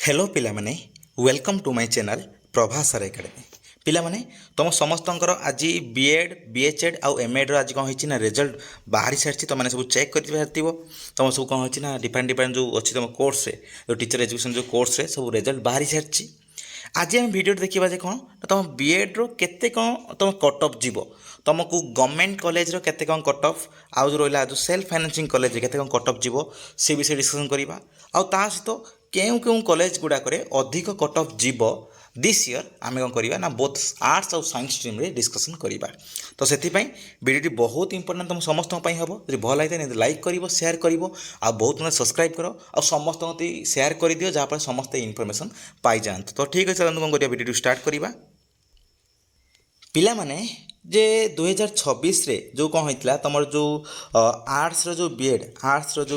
Hello पिला माने welcome to my channel Prabhasar academy पिला माने तुम समस्तंकर आज बीएड बीएचएड आउ एमएड आज कौन होना रिजल्ट बाहरी सारी तुम सब चेक कर तुम सब कौन होना डिफरेंट डिफरेंट जो अच्छी तुम कोर्स जो टीचर एजुकेशन जो कोर्स सब रिजल्ट बाहरी सारी आज आम भिडियो देखा जे कौन तुम बीएड रे कौन तुम कट अफ जीव तुमको गवर्नमेंट कॉलेज रो केते कौन कट अफ आउ जो रहा जो सेल्फ फाइनेंसिंग कॉलेज केते कौन कट अफ जीव से विषय डिस्कसन करवा आउ ता सहित केउ केउ कॉलेज गुड़ाक अधिक कट अफ जीव दिस इयर आम कौन करवा ना बोथ आर्ट्स और साइंस स्ट्रीम रे डिस्कसन करवा तो से भिडियोटी बहुत इंपोर्टेंट तुम समस्त हम जो भल लगे लाइक कर सेयार कर बहुत मैंने सब्सक्राइब कर और समस्त सेयार कर दियो जहाँफल समस्त इनफर्मेशन पाई जाते तो ठीक है चलते कौन करिया भिडियो स्टार्ट करवा पिला माने जे 2026 रे जो कौन होता तुम जो आर्ट्स रो जो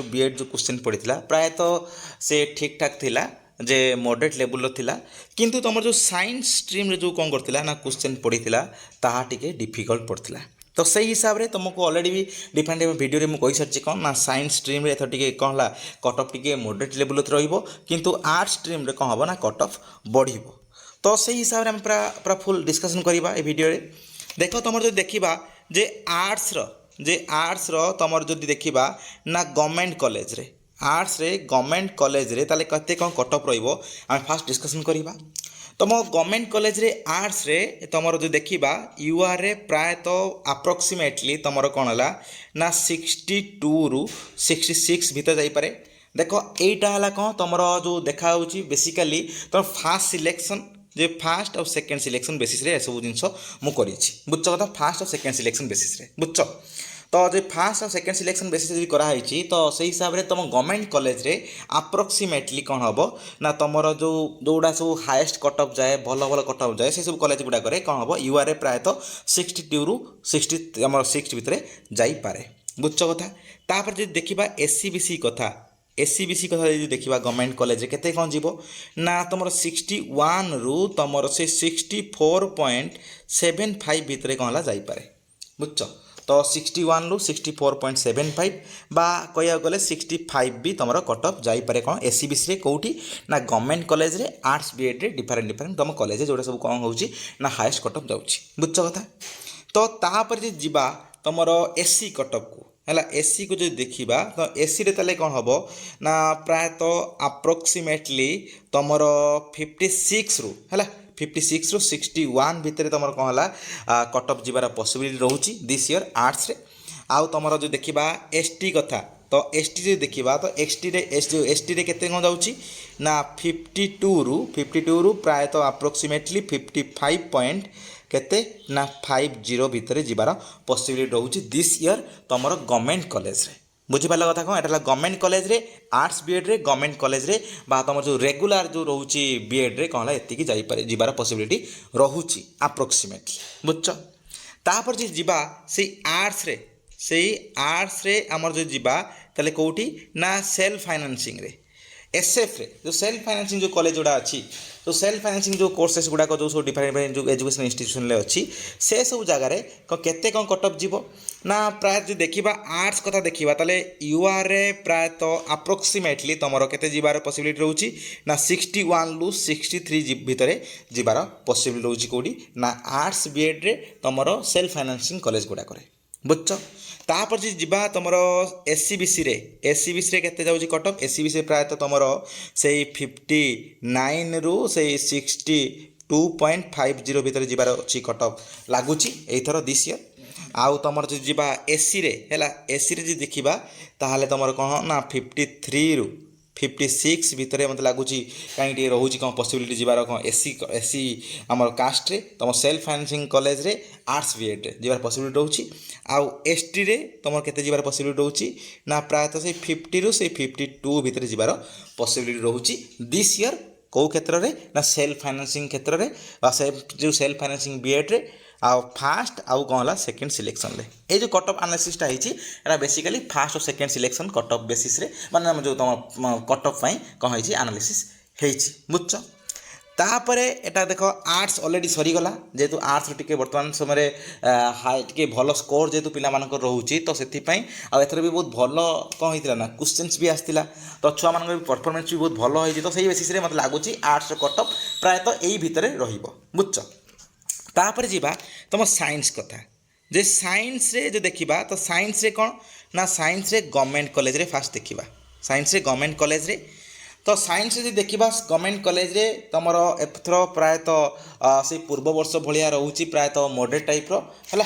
बीएड जो क्वेश्चन पड़ता प्रायतः से ठीक ठाक थिला जे मॉडरेट लेवल थिला किंतु तुम जो साइंस स्ट्रीम रे जो कौन करथिला ना क्वेश्चन पड़ता ताहा टिके डिफिकल्ट पड़ता तो सही हिसाब से तुमको ऑलरेडी भी डिफरेंट डिफरेंट वीडियो में कही सारी कौन ना साइंस स्ट्रीम रे एथर टिके कौन है कट अफ टिके मॉडरेट लेवल रहिबो किंतु आर्ट्स स्ट्रीम रे कौन हम ना कट अफ बढ़िबो तो सही हिसाब से हम पूरा फुल डिस्कसन करवा भिडियो देख तुम जो देखा जे आर्ट्स तुम जो देखा ना गवर्नमेंट कॉलेज रे आर्ट्स रे गवर्नमेंट कॉलेज रे ताले कते कौन कट अफ रहिबो आम फास्ट डिस्कसन करवा तुम गवर्नमेंट कॉलेज रे आर्ट्स रे तुम जो देखा यूआर रे प्रायतः अप्रोक्सीमेटली तुम कौन है ना 62 रु 66 भीतर जापे देख यहीटा है कौन तुम जो देखा बेसिकाली तुम फास्ट सिलेक्शन जे फास्ट और सेकेंड सिलेक्शन बेसिस रे सब जिनस मुझे बुझ कथा फास्ट और सेकेंड सिलेक्शन बेसिस रे बुझ तो जो फास्ट और सेकेंड सिलेक्शन बेसिस रे कराई तो से हिसाब से तुम गवर्नमेंट कॉलेज रे अप्रोक्सीमेटली कौन हम ना तुम जो जोड़ा सब हाएस्ट कट अफ जाए भल भल कट अफ जाए से सब कॉलेज गुड़ाक कौन हम यूआर रे प्रायतः 62 रु 60 आम 60 भितर जापे बुझ कथा तापर जो देखा एससीबीसी कथा एससीबीसी कथा जो देखा गवर्नमेंट कॉलेज केते कौन जीव ना तुम 61 रु तुम से 64.75 भितर कौन है जापे बुझ तो 61 रु 64.75 बा कह गले 65 भी तुम कट अफ जापे कौन एससीबीसी रे कौटी ना गवर्नमेंट कॉलेज रे आर्ट्स बीएड रे डिफरेंट डिफरेंट तुम कॉलेज जोड़ा सब कौन हो ना हाएस्ट कट अफ जाऊँगी बुझ कथा तो तापर जीवा तुम एससी कट अफ को है एससी को जो देखा तो एससी रे ताले कौन हम ना प्रायतः अप्रोक्सीमेटली तुम 56 रु है 56 रु 61 भितर तुम कौन है कट अफ जीवार पॉसिबिलिटी रोचे दिस इयर आर्ट्स रे आउ तुम जो देखा एसटी कथा तो एसटी जो देखा तो एसटी रे केते कौन जाऊँगी ना 52 रु प्रायतः अप्रोक्सीमेटली 55 पॉइंट केते ना 50 भितर जीवार पॉसिबिलिटी रोचे दिस इयर तुम गवर्नमेंट कॉलेज रे बुझीपार कथा कौन एटा गवर्नमेंट कॉलेज रे आर्ट्स बीएड रे गवर्नमेंट कॉलेज रे बा तुम जो रेगुलर जो रोचे बीएड रे कौन है एतिकी जाइपारे जीवार पॉसिबिलिटी रोचे अप्रोक्सीमेटली बुझ तापर जो जीवा से आर्ट्स रे आमर जो जीवा ताले कोठी ना सेल्फ फाइनेंसिंग रे एसएफ रे जो सेल्फ फाइनेंसिंग जो कॉलेज गुड़ा अच्छी तो सेल्फ फाइनेंसिंग जो कोर्सेस गुड़ाक जो सब डिफरेंट डिफरेंट जो एजुकेशन इंस्टीट्यूशन अच्छी से सब जगार केते कौन कट अफ जीव ना प्राय जो देखा आर्ट्स कथा देखा ताले यूआर रे प्रायतः अप्रोक्सीमेटली तुम केते जीवार पॉसिबिलिटी रोचे ना 61 रु 63 भितर जीवार पॉसिबिलिटी रोचे कौटी ना आर्ट्स बीएड रे तुम सेल्फ फाइनेंसिंग कॉलेज गुड़ाक बुझ तापर जी जीवा तुम एससीबीसी रे केते जाउची कट अफ एससीबीसी प्रायतः तुम से 59 रु से 62.50 भितर जीवार अच्छी कट अफ लगुच एथर दिस इयर आउ तुम जो जीवा एससी रे जो देखा ताहले तुम कौन ना 53 रु 56 भितर मत लगुच कहीं रोचे कौन पॉसिबिलिटी जीवार कौन एससी आम कास्ट रे तुम सेल्फ फाइनेंसिंग कॉलेज रे आर्ट्स बीएड रे जीवार पॉसिबिलिटी रोचे आउ एसटी रे तुम केते जीवार पॉसिबिलिटी रोचे ना प्रायतः से 50 रु से 52 भितर जीवार पॉसिबिलिटी रोचे दिस इयर कौ क्षेत्र रे ना सेल्फ फाइनेंसिंग क्षेत्र रे जो सेल्फ फाइनेंसिंग बीएड रे आउ फास्ट आउ कौन है सेकेंड सिलेक्शन रे ये जो कट अफ एनालिसिसटा है बेसिकली फास्ट और second selection cut off basis रे माने जो तुम कट अफ कौन है एनालिसिस बुझ तापरे एटा देख आर्ट्स ऑलरेडी सरीगला जेहेतु आर्ट्स टिके वर्तमान समय हाई टिके भल स्कोर जेहेतु पिला रोचे तो से एथर भी बहुत भल कौन होता ना क्वेश्चंस भी आसाला तो छुआ मान परफॉर्मेंस भी बहुत भल होती तो सही बेसीस मत लगुच आर्ट्स कटअप प्रायतः यही भितर रुझ तापर जीवा तुम साइंस कथा जे साइंस रे जो देखा तो साइंस रे कौन ना साइंस रे गवर्नमेंट कॉलेज रे फास्ट देखा साइंस रे गवर्नमेंट कॉलेज रे तो साइंस रे देखा गवर्नमेंट कॉलेज रे तुमर एथर प्रायतः से पूर्व वर्ष भाया रोचे प्रायतः मॉडल टाइप है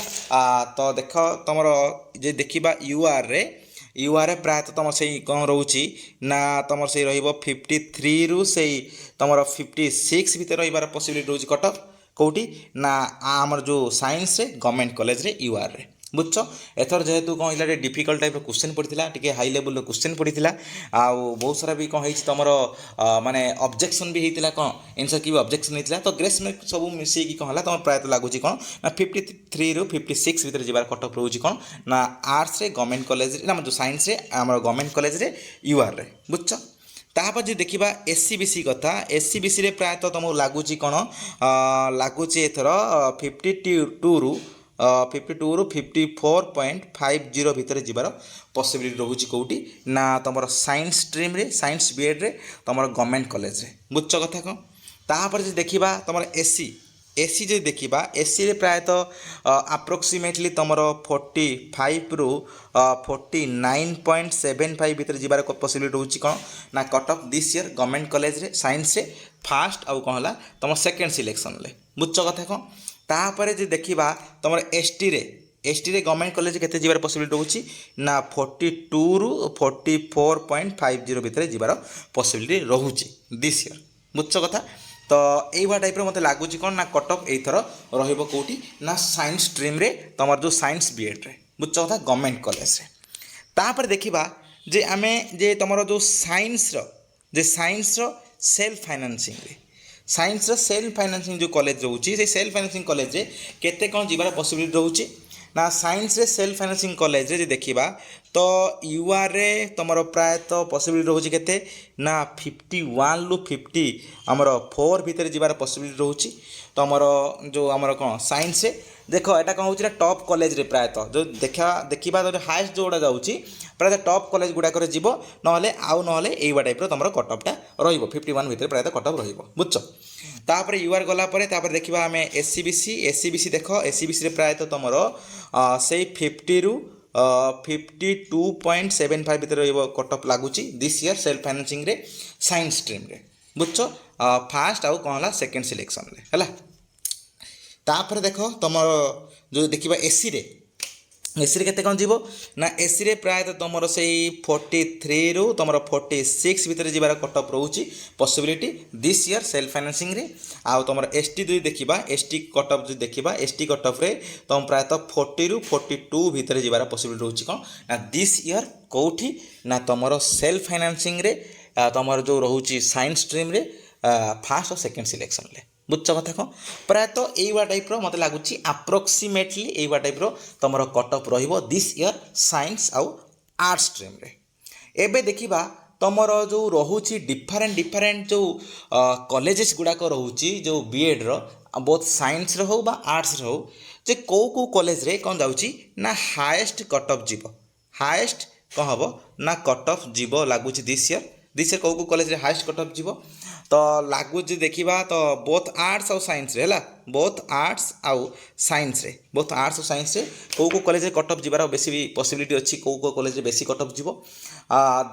तो देख तुम जे देखा यूआर रे प्रायतः तुम से कौन रोचे ना तुम से र53 रु से तुम 56 भितर रही पॉसिबिलिटी रोचे कटअप कौटी ना आमर जो साइंस रे गवर्नमेंट कॉलेज रे यूआर रे बुझ एथर जेहेतु कौन है डिफिकल्ट टाइप क्वेश्चन पड़ता टे हाई लेवल क्वेश्चन पड़ता आउ बहुत सारा भी कौन है तुम माने ऑब्जेक्शन भी होता कौन एनसर की भी ऑब्जेक्शन होता तो ग्रेस मार्क सब मिसेकी कौन है तुम प्रायतः लगुच कौन ना 53 रु 56 भितर जबार कटअप रोचे कौन ना आर्ट्स रे गवर्नमेंट कॉलेज ना जो साइंस रे आम गवर्नमेंट कॉलेज रे यूआर रे बुझ तापर जो देखा एससीबीसी कथा एससीबीसी रे प्रायतः तुमको लगुच कौन लगुच एथर 52 रु 52 रु 54.50 भितर जबार पॉसिबिलिटी रोचे कौटी ना तुम साइंस स्ट्रीम रे साइंस बीएड रे तुम गवर्नमेंट कॉलेज रे बुझ कथा कौन तापर जो देखा तुम एससी एससी जो देखा एससी रे प्रायतः अप्रोक्सीमेटली तुम 45 रु 49.75 भितर जबार पॉसिबिलिटी रोचे कौन ना cut off this year government college रे साइंस रे फास्ट आउ कौन है तुम सेकेंड सिलेक्शन ले बुझ कथा कौन तापर जो देखा तुम एसटी रे गवर्नमेंट कॉलेज केते जबार पॉसिबिलिटी रोचे ना 42 रु 44.50 भितर जबार पॉसिबिलिटी रोचे दिस ईयर बुझ कथा तो यही टाइप मत लगुच कौन ना कटअप एथर रोटी ना साइंस स्ट्रीम रे तुम जो साइंस बीएड रे बुझ कथा गवर्नमेंट कॉलेज रे तापर देखा जे आमे जे तुम जो साइंस रो सेल्फ फाइनेंसिंग रे साइंस रो सेल्फ फाइनेंसिंग जो कॉलेज रोचे से सेल्फ फाइनेंसिंग कॉलेज रे केते कौन जबार पॉसिबिलिटी रोचे ना साइंस रे सेल्फ फाइनेंसिंग कॉलेज रे देखा तो यूआर रे तुम प्रायतः पॉसिबिलिटी रोचे केते ना 51 रु 50 आमर 4 भितर जबार पॉसिबिलिटी रोचे तुम जो आमर कौन साइंस रे देख एटा कौन होची टॉप कॉलेज रे प्रायतः जो देखा जो हाईएस्ट जोड़ा जाऊँगी प्रायतः टॉप कॉलेज गुड़ाक जीव ना आउ ना यही टाइप तुम कटअपटा रो51 भितर प्रायतः कटअप रुझ तापर यूआर गलापर देखा आम एससीबीसी देख एससीबीसी प्रायतः तुम से 50 रु 52.75 भितर कटअप लगुच दिस ईयर सेल्फ फाइनेंसिंग रे साइंस स्ट्रीम रे बुझ फास्ट आउ कौन है सेकेंड सिलेक्शन है तापर देख तुम जो देखा एसी रे केते कौन जीवो ना एसी रे प्रायतः तुम से 43 रु तुम 46 भितर जबार कटअप रोचे possibility this year self financing रे आउ तुम एसटी जो देखा एसटी कटअप जो देखा एसटी कटअप रे तुम प्रायतः 40 रु 42 भितर जबार पॉसिबिलिटी रोचे कौन ना दिस ईयर कौटी ना तुम सेल्फ फाइनेंसिंग रे तुम जो रोचे साइंस स्ट्रीम रे फास्ट और सेकेंड सिलेक्शन ले बुझ कथा कौन प्रायतः यही टाइप मत लगुच अप्रोक्सीमेटली यही टाइप तुम कटअप दिस ईयर साइंस आउ आर्ट्स स्ट्रीम रे एबे देखा तुमर जो रोचे डिफरेंट जो कॉलेजेस गुड़ाक रोचे जो बीएड रो बोथ साइंस हो बा आर्ट्स हो जे कौ कॉलेज रे कौन जाऊँगी ना हाएस्ट कटअप जीव हाएस्ट कौन हम ना कटअप जीव लगुच दिस ईयर कौ कॉलेज रे हाएस्ट कटअप जीव तो लगुच देखा तो बोथ आर्ट्स आउ साइंस रे है बोथ आर्ट्स आउ साइंस रे बोथ आर्ट्स और साइंस रे कौ कॉलेज रे कटअप जीवार बेसी भी पॉसिबिलिटी अच्छी कौ कॉलेज रे बेसी कटअप जीव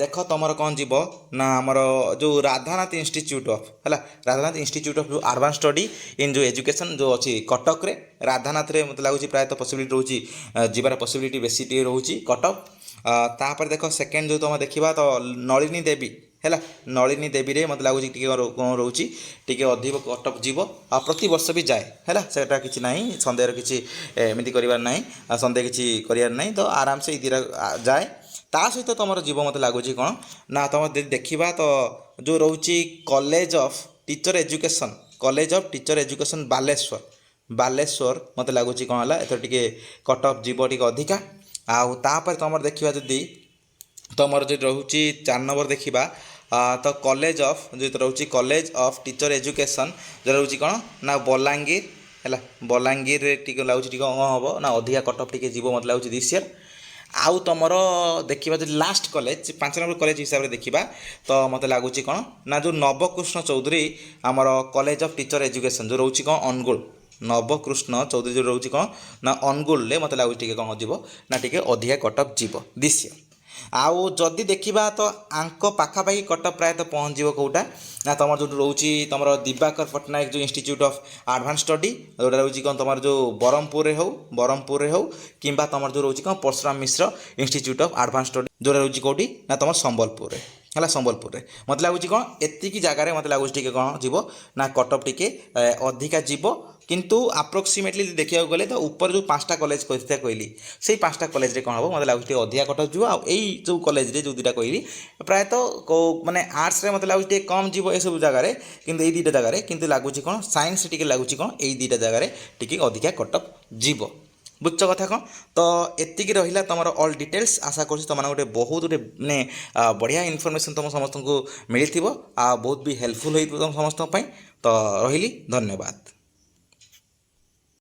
देख तुम कौन जीव ना आमर जो राधानाथ इंस्टीट्यूट ऑफ है Radhanath institute of advance study in जो एजुकेशन जो अच्छी कटक रे राधानाथ रे मतलब लगुच प्रायतः पॉसिबिलिटी रोचे जीवार पॉसिबिलिटी बेसी टे रोचे कटअप तापर देख सेकेंड जो तुम देखा तो नलिनी देवी है नलिनी देवी रे मत लगुच कौन रोचे टी अधिक कटअप जीव आ प्रति वर्ष भी जाए है सेटा किसी ना सन्देह किसी एमती करार ना सन्देह किसी करार ना तो आराम से इधर जाए ता सहित तुम जीव मत लगुच कौन ना तुम देखा तो जो रोचे college of teacher education Baleshwar मत लगुच कौन है एथर टे कटअप जीव टे अधिका आउ तापर तुम देखा जदि तुम जो रोचे 4 नंबर देखा तो कॉलेज ऑफ जो रोचे कॉलेज ऑफ टीचर एजुकेशन जो रोचे कौन ना बलांगीर है बलांगीर टी लगुच कौन हम ना अधिका कटअफ टी जीव मत लगुच दिस ईयर आउ तुम देखा जो लास्ट कॉलेज 5 नंबर कॉलेज हिसाब से देखा तो मत लगुच कौन ना जो नवकृष्ण चौधरी आमर कॉलेज ऑफ टीचर एजुकेशन जो रोचे कौन अनुगुल नवकृष्ण चौधरी जो रोचे कौन ना अनुगुल मत लगुच कौन जीव ना टी अधिका कटअफ जीव दिस ईयर आउ जदि देखा तो आंक पाखापाखि कटअफ प्रायतः पहुँचो कौटा ना तुम जो रोचे तुम दिवाकर पट्टनायक जो इंस्टीट्यूट ऑफ एडवांस स्टडी जोटा रोचे कौन तुम जो ब्रह्मपुर हो कि तुम जो रोचे कौन परशुराम मिश्र इंस्टीट्यूट ऑफ एडवांस स्टडी जोटा रोचे कौटी ना तुम संबलपुर है संबलपुर मत लगुच कौन एतिकी जगार मत लगुच कौन जीव ना कटअफ टी अधिका जीव किंतु आप्रोक्सीमेटली देखा गले तो ऊपर जो 5टा कॉलेज कहली से 5टा कॉलेज कौन हम मतलब लगुच अधिका कटअफ जीव आई कॉलेज जो दुटा कहली प्रायतः माने आर्ट्स मत लगुच कम जीव ये सब जगार कि दुटा जगार कि लगुच कौन साइंस टी लगुच कौन यही दुटा जगार टी अधिका कटअफ जीव बुझ कथा कौन तो एतिकी रहा तुम ऑल डिटेल्स आशा कर तुम गोटे बहुत गोटे माने बढ़िया इनफॉरमेशन तुम समस्त को मिली बहुत भी हेल्पफुल हो तुम समस्त तो रही धन्यवाद।